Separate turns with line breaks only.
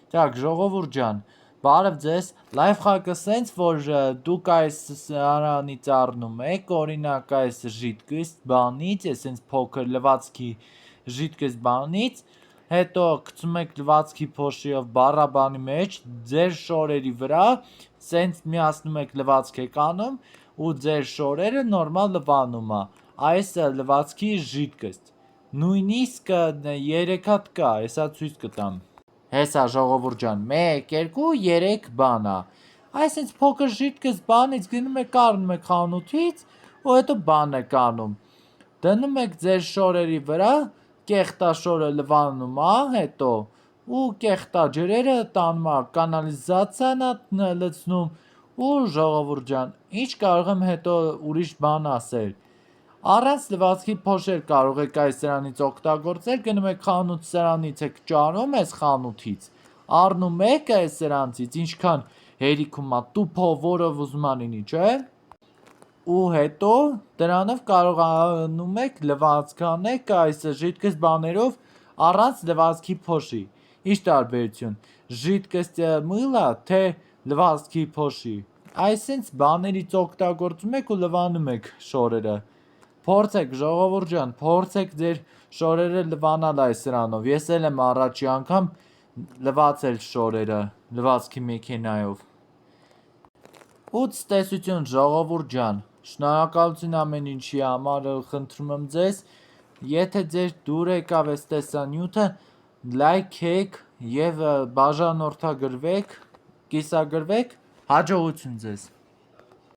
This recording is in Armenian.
Так, ժողովուրդ ջան, բարև ձեզ, լայվ խաղը սենց, որ դուք այս սրանից առնում եք, օրինակ այս ժիտկից բանից, սենց փոքր լվացքի ժիտկից բանից, հետո գցում եք լվացքի փոշիով բառաբանի մեջ, ձեր շորերի վրա, սենց միացնում եք լվացք եք անում, ու ձեր շորերը նորմալ լվանում է, այս լվացքի ժիտկից, նույնիսկ 3 հատ կա, հեսա ցույց կտամ Հեսա ժողովուրդ ջան, 1, 2, 3 բան է, այսինքն փոքր ժիտկից բանից գնում եք առնում եք խանութից ու հետո բան եք անում, դնում եք ձեր շորերի վրա, կեղտաշորը լվանում է հետո ու կեղտաջրերը տանում է կանալիզացիան է լցնում ու ժողովուրդ ջան, ինչ կարող եմ հետո ուրիշ բան ասել Առանց լվացքի փոշեր կարող եք այս սրանից օգտագործել, գնում եք խանութ սրանից եք ճարում այս խանութից, առնում եք այս սրանցից, ինչքան հերիքում է տուփով, որով ուզում լինի, չէ, ու հետո դրանով կարողանում եք լվացք անեք այս ժիտկից բաներով առանց լվացքի փոշի, ինչ տարբերություն, ժիտկից մылը, թե լվացքի փոշի, այսինքն բաներից օգտագործում եք ու լվանում եք շորերը Փորձեք ժողովուրդ ջան, փորձեք ձեր շորերը լվանալ այս սրանով, ես էլ եմ առաջի անգամ լվացել շորերը լվացքի մեքենայով Ու ցտեսություն ժողովուրդ ջան, շնորհակալություն ամեն ինչի համար, խնդրում եմ ձեզ, եթե ձեր դուր եկավ այս տեսանյութը, լայքեք եւ բաժանորդագրվեք, կիսագրվեք, հաջողություն ձեզ